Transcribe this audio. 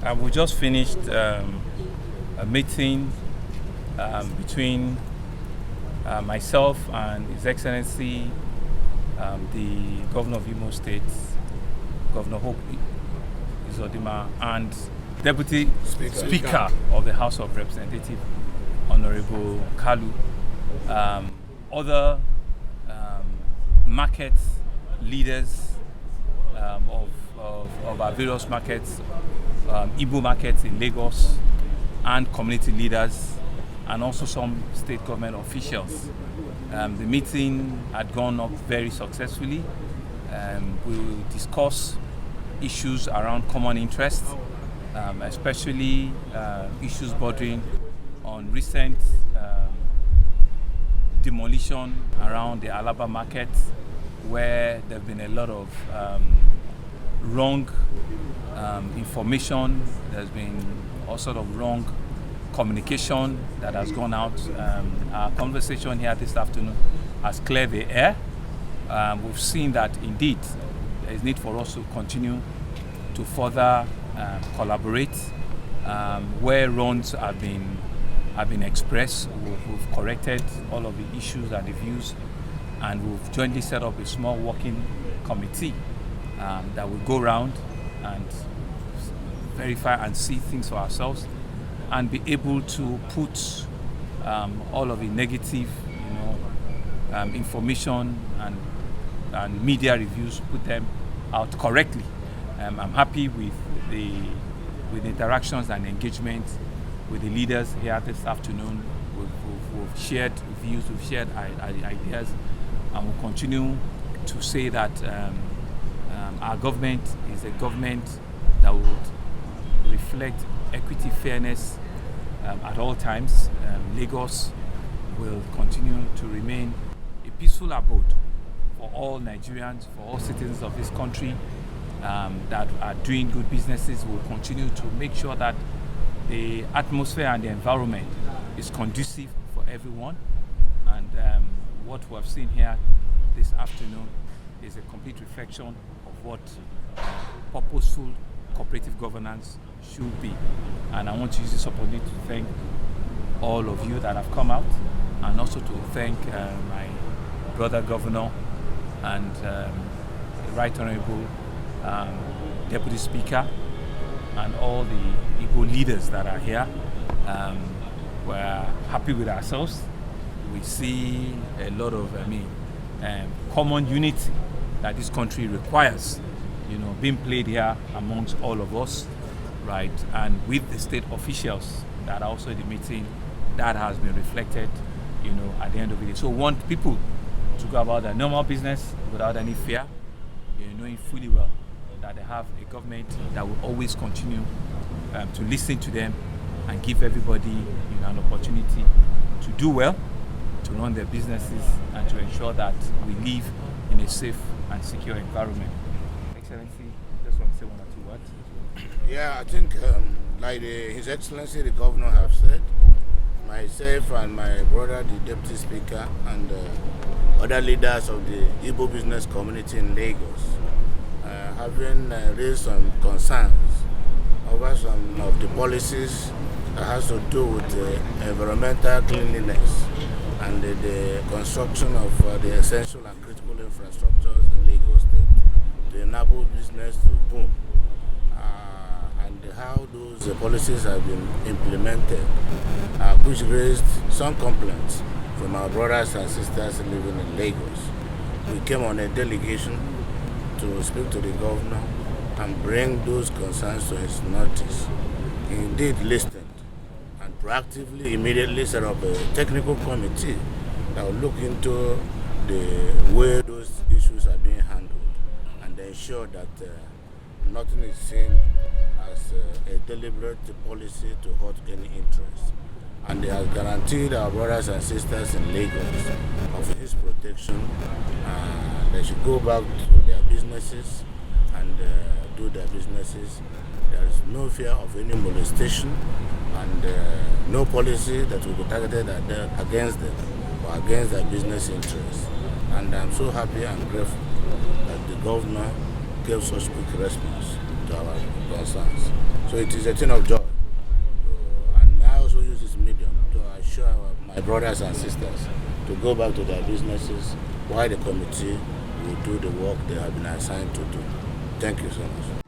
We just finished a meeting between myself and His Excellency, the Governor of Imo State, Governor Uzodinma, and Deputy Speaker of the House of Representatives, Honorable Kalu, other market leaders of our various markets, Igbo markets in Lagos, and community leaders, and also some state government officials. The meeting had gone up very successfully. We will discuss issues around common interest, especially issues bordering on recent demolition around the Alaba market, where there have been a lot of wrong information. There's been all sort of wrong communication that has gone out. Our conversation here this afternoon has cleared the air. We've seen that indeed there is need for us to continue to further collaborate. Where wrongs have been expressed, we've corrected all of the issues and the views, and we've jointly set up a small working committee that will go around and verify and see things for ourselves, and be able to put all of the negative, information and media reviews, put them out correctly. I'm happy with the interactions and engagement with the leaders here this afternoon. We've shared views, we've shared ideas, and we'll continue to say that our government is a government that would reflect equity, fairness at all times. Lagos will continue to remain a peaceful abode for all Nigerians, for all citizens of this country that are doing good businesses. We'll continue to make sure that the atmosphere and the environment is conducive for everyone. And what we have seen here this afternoon is a complete reflection of what purposeful cooperative governance should be. And I want to use this opportunity to thank all of you that have come out, and also to thank my brother governor and the Right Honorable Deputy Speaker and all the Igbo leaders that are here. We're happy with ourselves. We see a lot of common unity that this country requires, being played here amongst all of us, right? And with the state officials that are also in the meeting, that has been reflected, at the end of the day. So we want people to go about their normal business without any fear, knowing fully well that they have a government that will always continue to listen to them and give everybody an opportunity to do well, to run their businesses, and to ensure that we live in a safe and secure environment. Excellency, just want to say one or two words. Yeah, I think like His Excellency the Governor have said, myself and my brother the Deputy Speaker and other leaders of the Igbo business community in Lagos having raised some concerns over some of the policies that has to do with environmental cleanliness and the construction of the essential and critical infrastructures in Lagos State to enable business to boom, and how those policies have been implemented, which raised some complaints from our brothers and sisters living in Lagos. We came on a delegation to speak to the governor and bring those concerns to his notice. He indeed listened and proactively immediately set up a technical committee that will look into the way those issues are being handled and ensure that nothing is seen as a deliberate policy to hurt any interest. And they have guaranteed our brothers and sisters in Lagos of his protection. They should go back to their businesses and do their businesses. There is no fear of any molestation and no policy that will be targeted against them or against their business interests. And I'm so happy and grateful that the governor gave such quick response to our concerns. So it is a thing of joy. And I also use this medium to assure my brothers and sisters to go back to their businesses while the committee will do the work they have been assigned to do. Thank you so much.